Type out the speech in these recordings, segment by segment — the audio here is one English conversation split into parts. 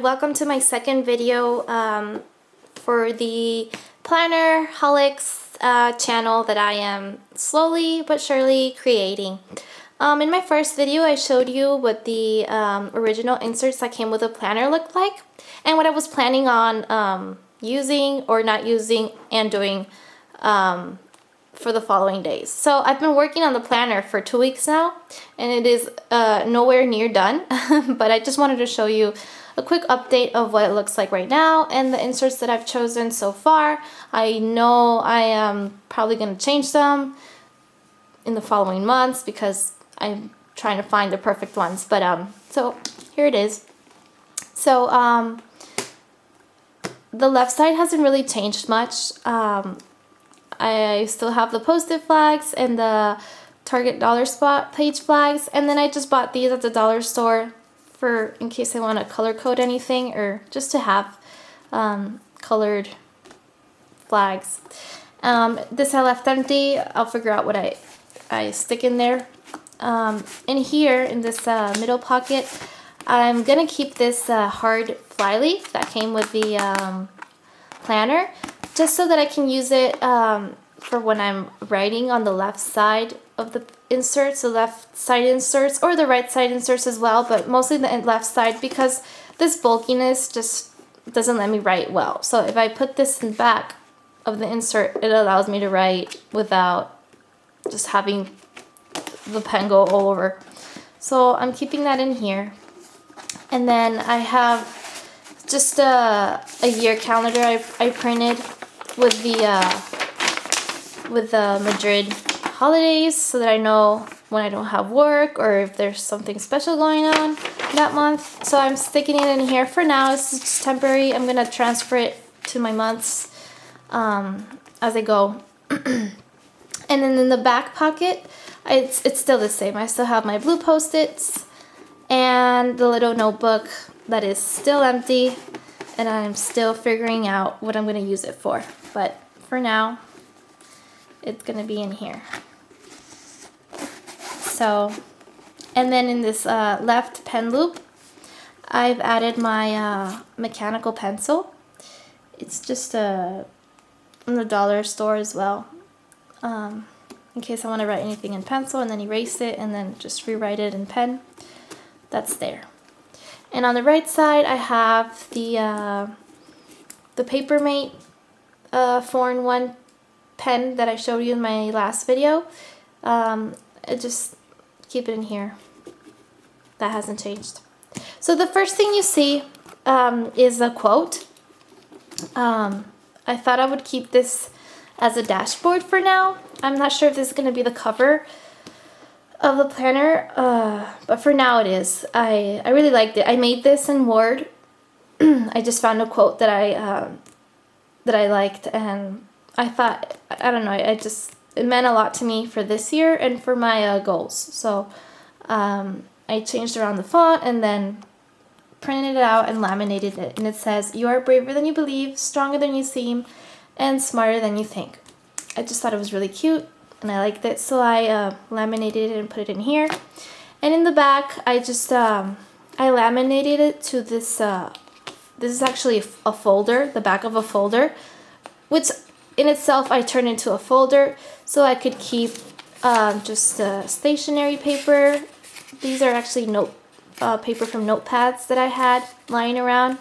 welcome to my second video for the Planner Holics channel that I am slowly but surely creating. In my first video I showed you what the original inserts that came with the planner looked like and what I was planning on using or not using and doing for the following days. So I've been working on the planner for 2 weeks now and it is nowhere near done but I just wanted to show you a quick update of what it looks like right now and the inserts that I've chosen so far. I know I am probably going to change them in the following months because I'm trying to find the perfect ones, but so here it is. So the left side hasn't really changed much. I still have the post-it flags and the Target dollar spot page flags, and then I just bought these at the dollar store for in case I want to color code anything or just to have colored flags. This I left empty. I'll figure out what I stick in there. In here in this middle pocket, I'm gonna keep this hard flyleaf that came with the planner, just so that I can use it for when I'm writing on the left side of the inserts, the left side inserts or the right side inserts as well, but mostly the left side because this bulkiness just doesn't let me write well. So if I put this in the back of the insert, it allows me to write without just having the pen go all over. So I'm keeping that in here. And then I have just a year calendar I printed with the Madrid holidays so that I know when I don't have work or if there's something special going on that month. So I'm sticking it in here for now. It's just temporary. I'm gonna transfer it to my months as I go. And then in the back pocket, it's still the same. I still have my blue post-its and the little notebook that is still empty, and I'm still figuring out what I'm going to use it for. But for now, it's going to be in here. So, and then in this left pen loop, I've added my mechanical pencil. It's just in the dollar store as well. In case I want to write anything in pencil and then erase it and then just rewrite it in pen. That's there. And on the right side I have the Papermate 4-in-1 pen that I showed you in my last video. I just keep it in here. That hasn't changed. So the first thing you see is a quote. I thought I would keep this as a dashboard for now. I'm not sure if this is going to be the cover of the planner, but for now it is. I really liked it. I made this in Word. I just found a quote that I liked, and I thought, I don't know, it meant a lot to me for this year and for my goals. So I changed around the font and then printed it out and laminated it, and it says, "You are braver than you believe, stronger than you seem, and smarter than you think." I just thought it was really cute and I liked it, so I laminated it and put it in here. And in the back, I just I laminated it to this. This is actually a folder, the back of a folder, which in itself I turned into a folder so I could keep just stationery paper. These are actually paper from notepads that I had lying around,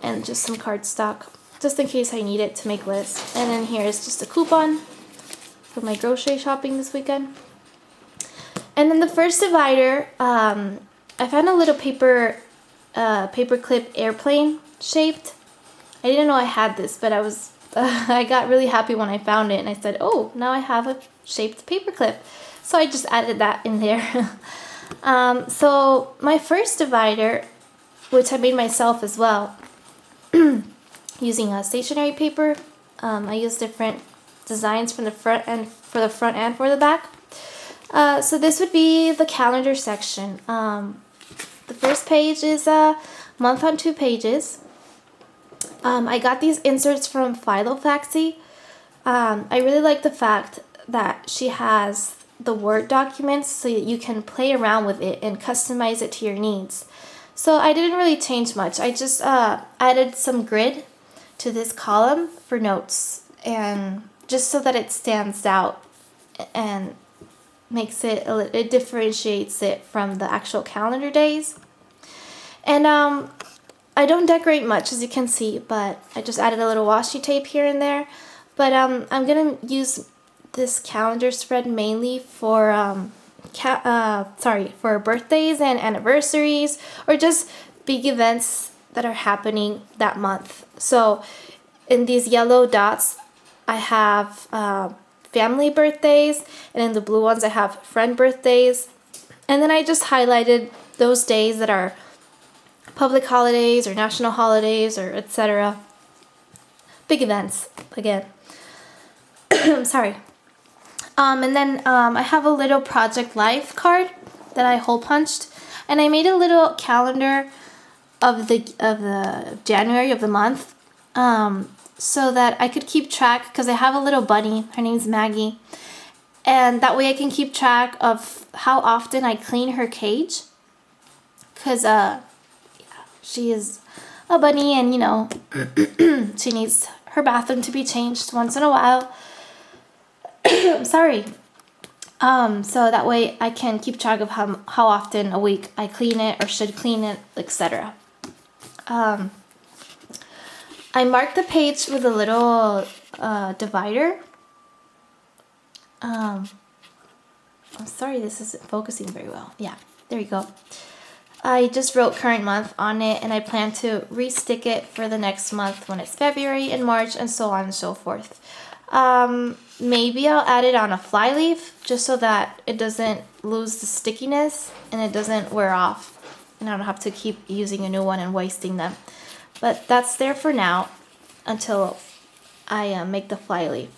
and just some cardstock, just in case I need it to make lists. And then here is just a coupon for my grocery shopping this weekend. And then the first divider, I found a little paper clip airplane shaped. I didn't know I had this, but I got really happy when I found it, and I said, oh, now I have a shaped paper clip. So I just added that in there. So my first divider, which I made myself as well, using a stationery paper. I used different designs from the front and for the back. So this would be the calendar section. The first page is a month on 2 pages. I got these inserts from Filofax. I really like the fact that she has the Word documents so that you can play around with it and customize it to your needs. So I didn't really change much. I just added some grid to this column for notes, and just so that it stands out and makes it, it differentiates it from the actual calendar days. And I don't decorate much, as you can see, but I just added a little washi tape here and there. But I'm gonna use this calendar spread mainly for for birthdays and anniversaries, or just big events that are happening that month. So in these yellow dots, I have family birthdays, and in the blue ones I have friend birthdays. And then I just highlighted those days that are public holidays or national holidays or etc. Big events again. Sorry. And then I have a little Project Life card that I hole punched, and I made a little calendar of the January of the month, so that I could keep track, because I have a little bunny. Her name's Maggie, and that way I can keep track of how often I clean her cage, because she is a bunny, and you know she needs her bathroom to be changed once in a while. Sorry. So that way I can keep track of how often a week I clean it or should clean it, etc. I marked the page with a little divider. I'm sorry, this isn't focusing very well. Yeah, there you go. I just wrote current month on it, and I plan to re-stick it for the next month when it's February and March, and so on and so forth. Maybe I'll add it on a fly leaf, just so that it doesn't lose the stickiness and it doesn't wear off, and I don't have to keep using a new one and wasting them. But that's there for now until I make the fly leaf.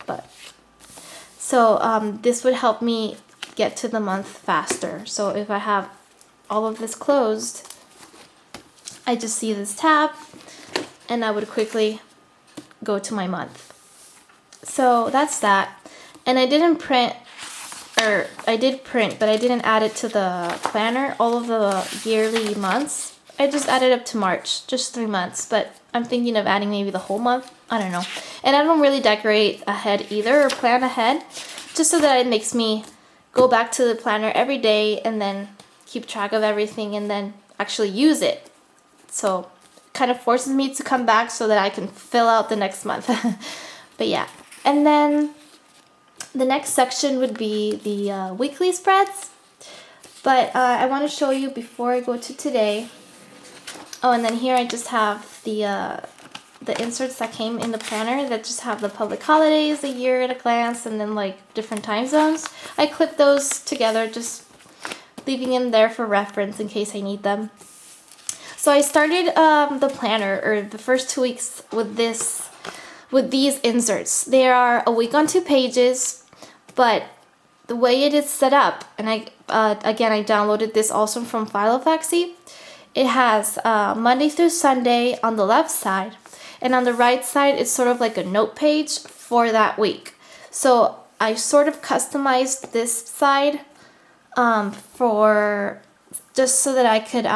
So this would help me get to the month faster. So if I have all of this closed, I just see this tab and I would quickly go to my month. So that's that. And I didn't print, or I did print, but I didn't add it to the planner, all of the yearly months. I just added up to March, just 3 months, but I'm thinking of adding maybe the whole month. I don't know. And I don't really decorate ahead either, or plan ahead, just so that it makes me go back to the planner every day and then keep track of everything and then actually use it. So it kind of forces me to come back so that I can fill out the next month. But yeah. And then the next section would be the weekly spreads. But I want to show you before I go to today. Oh, and then here I just have the inserts that came in the planner that just have the public holidays, the year at a glance, and then like different time zones. I clipped those together, just leaving them there for reference in case I need them. So I started the planner, or the first 2 weeks, with these inserts. They are a week on 2 pages, but the way it is set up, and I downloaded this also from Filofax. It has Monday through Sunday on the left side, and on the right side it's sort of like a note page for that week. So I sort of customized this side for just so that I could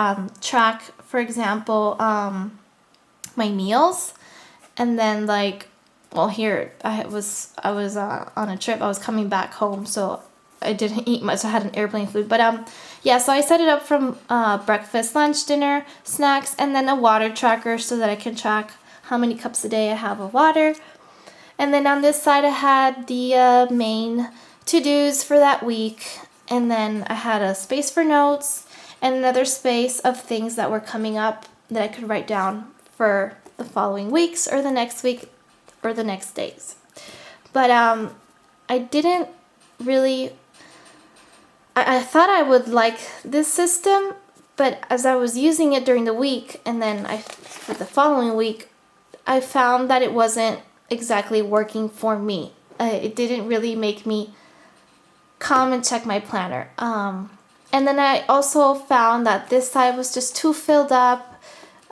track, for example, my meals. And then here I was on a trip. I was coming back home, so I didn't eat much. I had an airplane food, but yeah. So I set it up from breakfast, lunch, dinner, snacks, and then a water tracker so that I can track how many cups a day I have of water. And then on this side I had the main to-dos for that week, and then I had a space for notes and another space of things that were coming up that I could write down for the following weeks or the next week or the next days. But I didn't really, I thought I would like this system, but as I was using it during the week and then for the following week, I found that it wasn't exactly working for me. It didn't really make me come and check my planner. And then I also found that this side was just too filled up,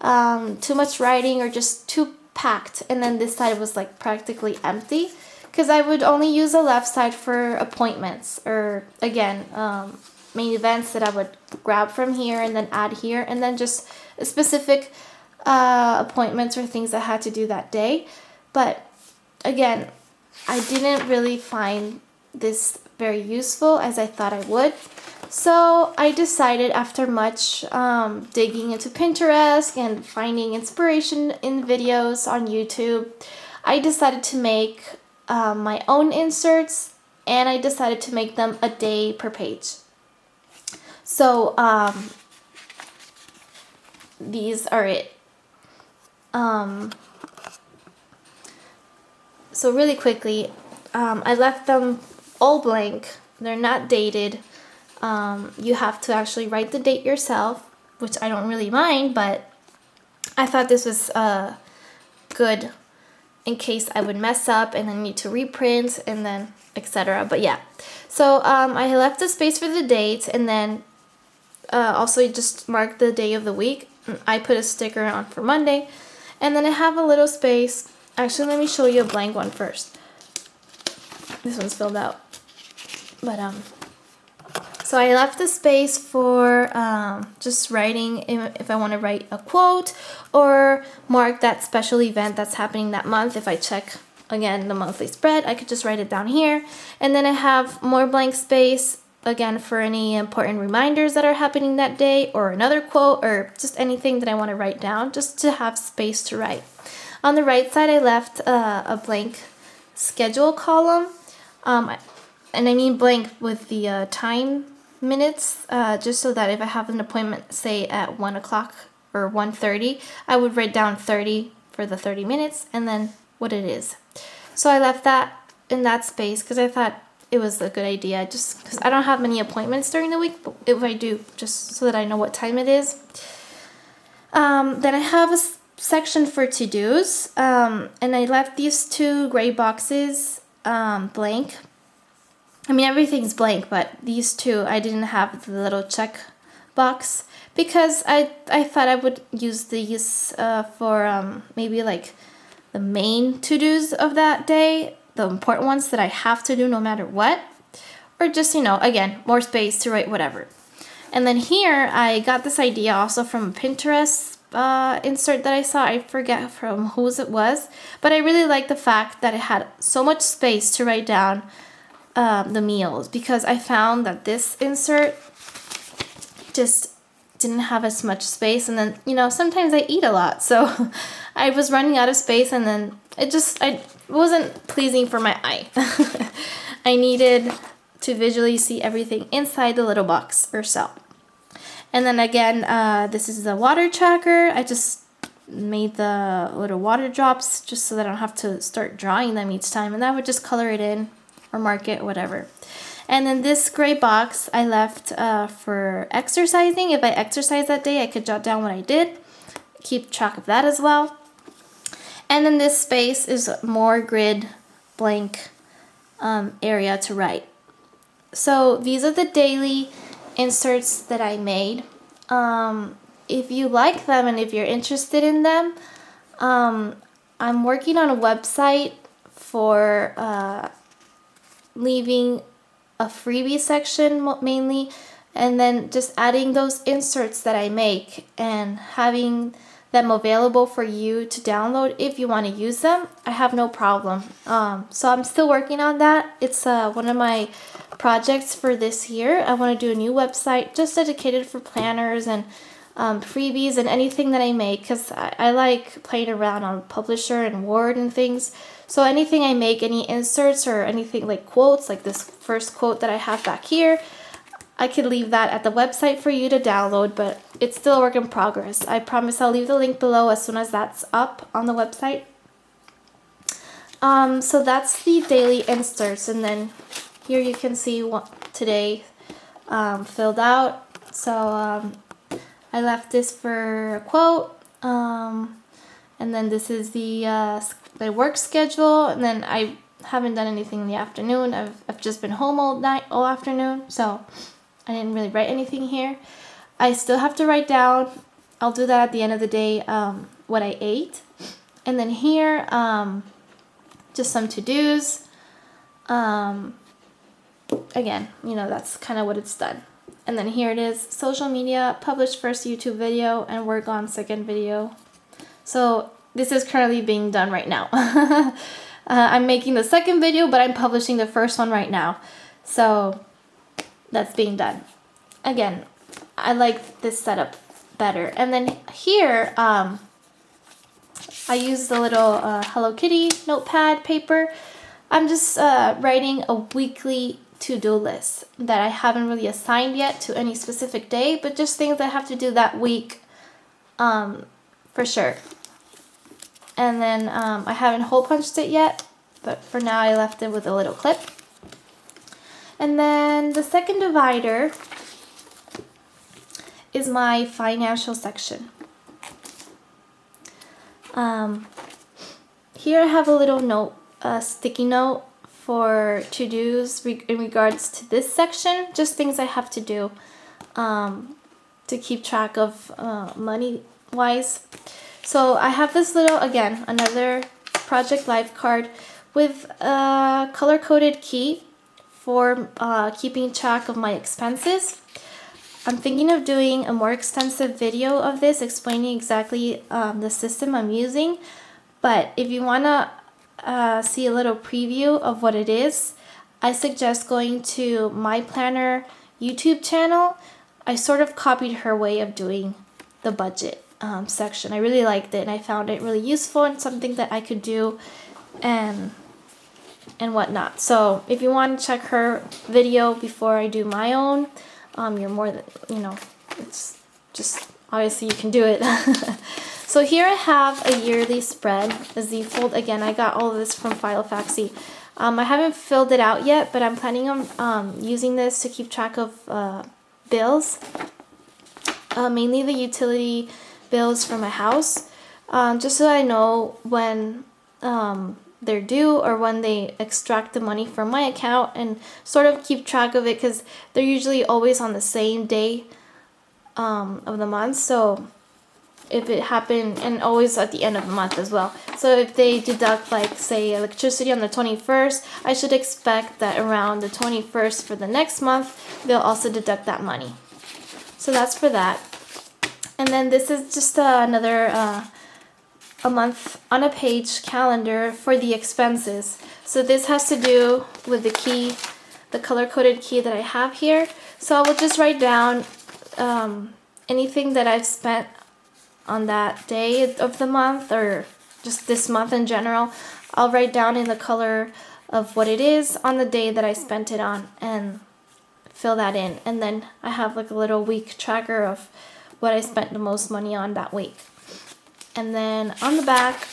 too much writing, or just too packed. And then this side was like practically empty, because I would only use the left side for appointments, or again, main events that I would grab from here and then add here, and then just specific appointments or things I had to do that day. But again, I didn't really find this very useful as I thought I would. So I decided, after much digging into Pinterest and finding inspiration in videos on YouTube, I decided to make my own inserts, and I decided to make them a day per page. So these are it. So really quickly, I left them all blank. They're not dated. You have to actually write the date yourself, which I don't really mind, but I thought this was good in case I would mess up and then need to reprint and then etc. But yeah, so I left the space for the date, and then also just mark the day of the week. I put a sticker on for Monday, and then I have a little space. Actually, let me show you a blank one first. This one's filled out, but so I left the space for just writing if I want to write a quote or mark that special event that's happening that month. If I check, again, the monthly spread, I could just write it down here. And then I have more blank space, again, for any important reminders that are happening that day, or another quote, or just anything that I want to write down, just to have space to write. On the right side, I left a blank schedule column. And I mean blank with the time minutes, just so that if I have an appointment, say at 1 o'clock or 1:30, I would write down 30 for the 30 minutes and then what it is. So I left that in that space because I thought it was a good idea, just because I don't have many appointments during the week, but if I do, just so that I know what time it is. Then I have a section for to-dos, and I left these two gray boxes blank. I mean, everything's blank, but these two, I didn't have the little check box because I thought I would use these for maybe like the main to-dos of that day, the important ones that I have to do no matter what, or just, again, more space to write whatever. And then here, I got this idea also from a Pinterest insert that I saw. I forget from whose it was, but I really like the fact that it had so much space to write down the meals, because I found that this insert just didn't have as much space, and then sometimes I eat a lot, so I was running out of space, and then it wasn't pleasing for my eye. I needed to visually see everything inside the little box or cell. And then again, this is the water tracker. I just made the little water drops just so that I don't have to start drawing them each time, and I would just color it in or mark it, whatever. And then this gray box I left for exercising. If I exercise that day, I could jot down what I did, keep track of that as well. And then this space is more grid blank area to write. So these are the daily inserts that I made. If you like them and if you're interested in them, I'm working on a website for leaving a freebie section mainly, and then just adding those inserts that I make and having them available for you to download if you want to use them. I have no problem. So I'm still working on that. It's one of my projects for this year. I want to do a new website just dedicated for planners and freebies and anything that I make, because I like playing around on Publisher and Word and things. So anything I make, any inserts or anything like quotes, like this first quote that I have back here, I could leave that at the website for you to download, but it's still a work in progress. I promise I'll leave the link below as soon as that's up on the website. So that's the daily inserts, and then here you can see what today filled out. So I left this for a quote, and then this is the my work schedule, and then I haven't done anything in the afternoon. I've just been home all afternoon, so I didn't really write anything here. I still have to write down, I'll do that at the end of the day, what I ate. And then here, just some to-dos. Again, that's kind of what it's done. And then here it is, social media, publish first YouTube video, and work on second video. So this is currently being done right now. I'm making the second video, but I'm publishing the first one right now. So that's being done. Again, I like this setup better. And then here, I use the little Hello Kitty notepad paper. I'm just writing a weekly to-do list that I haven't really assigned yet to any specific day, but just things I have to do that week for sure. And then I haven't hole punched it yet, but for now I left it with a little clip. And then the second divider is my financial section. Here I have a little note, a sticky note for to-dos in regards to this section, just things I have to do to keep track of money-wise. So I have this little, again, another Project Life card with a color-coded key for keeping track of my expenses. I'm thinking of doing a more extensive video of this explaining exactly the system I'm using, but if you want to see a little preview of what it is, I suggest going to My Planner YouTube channel. I sort of copied her way of doing the budget section. I really liked it and I found it really useful and something that I could do and whatnot. So if you want to check her video before I do my own, you're more than, it's just, obviously you can do it. So here I have a yearly spread, a Z-fold. Again, I got all of this from Filofax. I haven't filled it out yet, but I'm planning on using this to keep track of bills, mainly the utility bills for my house, just so I know when they're due or when they extract the money from my account and sort of keep track of it because they're usually always on the same day of the month. So if it happened, and always at the end of the month as well. So if they deduct, like, say, electricity on the 21st, I should expect that around the 21st for the next month, they'll also deduct that money. So that's for that. And then this is just another a month on a page calendar for the expenses. So this has to do with the key, the color-coded key that I have here. So I will just write down anything that I've spent on that day of the month, or just this month in general. I'll write down in the color of what it is on the day that I spent it on and fill that in. And then I have like a little week tracker of what I spent the most money on that week. And then on the back,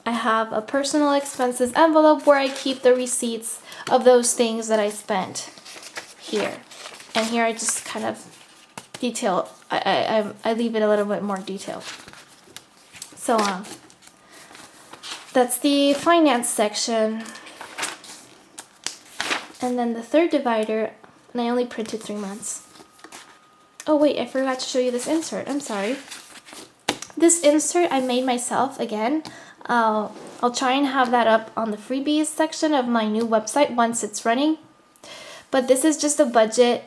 I have a personal expenses envelope where I keep the receipts of those things that I spent here. And here I just kind of detail, I leave it a little bit more detailed. So that's the finance section. And then the third divider, and I only printed 3 months. Oh wait, I forgot to show you this insert. I'm sorry. This insert I made myself again. I'll try and have that up on the freebies section of my new website once it's running. But this is just a budget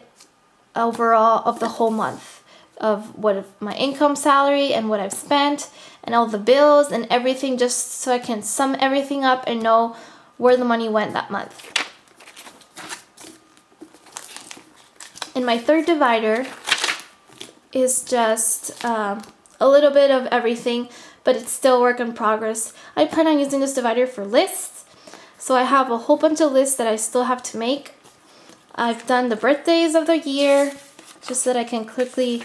overall of the whole month of what my income, salary, and what I've spent, and all the bills and everything, just so I can sum everything up and know where the money went that month. And my third divider is just a little bit of everything, but it's still work in progress. I plan on using this divider for lists. So I have a whole bunch of lists that I still have to make. I've done the birthdays of the year, just so that I can quickly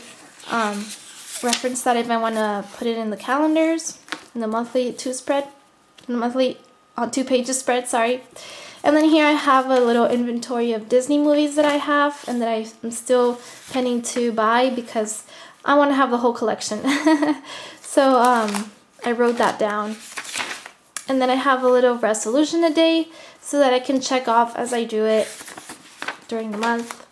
reference that if I want to put it in the calendars, in the monthly on 2 pages spread, sorry. And then here I have a little inventory of Disney movies that I have and that I'm still planning to buy because I want to have the whole collection. So I wrote that down. And then I have a little resolution a day so that I can check off as I do it during the month.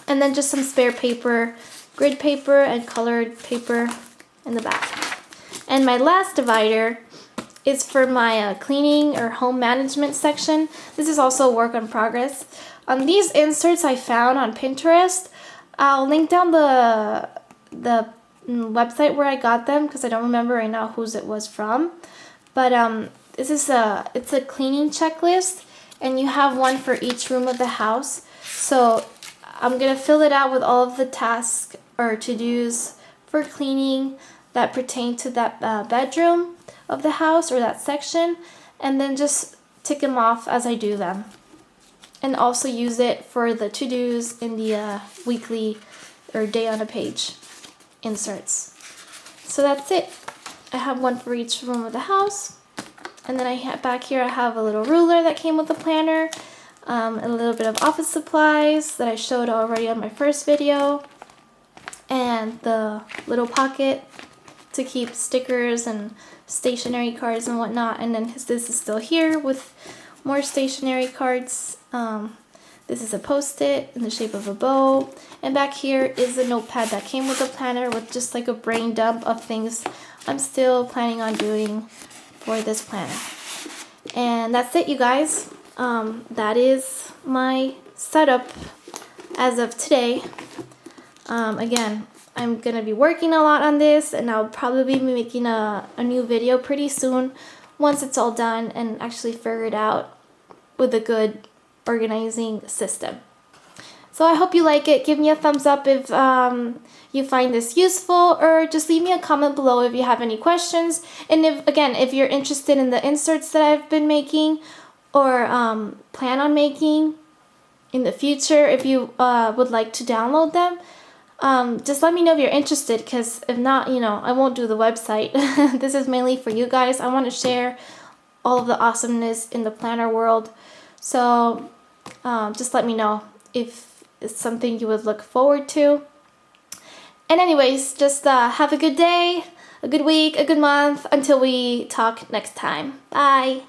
And then just some spare paper, grid paper and colored paper in the back. And my last divider is for my cleaning or home management section. This is also a work in progress. These inserts I found on Pinterest. I'll link down the website where I got them because I don't remember right now whose it was from. But it's a cleaning checklist, and you have one for each room of the house. So I'm gonna fill it out with all of the tasks or to-dos for cleaning that pertain to that bedroom of the house or that section, and then just tick them off as I do them. And also use it for the to-dos in the weekly or day on a page inserts. So that's it. I have one for each room of the house. And then back here I have a little ruler that came with the planner, a little bit of office supplies that I showed already on my first video, and the little pocket to keep stickers and stationery cards and whatnot. And then this is still here with more stationery cards. This is a post-it in the shape of a bow. And back here is a notepad that came with the planner with just like a brain dump of things I'm still planning on doing for this planner. And that's it, you guys. That is my setup as of today. Again, I'm going to be working a lot on this, and I'll probably be making a new video pretty soon once it's all done and actually figured out with a good organizing system. So I hope you like it. Give me a thumbs up if you find this useful, or just leave me a comment below if you have any questions. And if you're interested in the inserts that I've been making or plan on making in the future, if you would like to download them, just let me know if you're interested, because if not, I won't do the website. This is mainly for you guys. I want to share all of the awesomeness in the planner world. So just let me know if it's something you would look forward to. And anyways, just have a good day, a good week, a good month until we talk next time. Bye.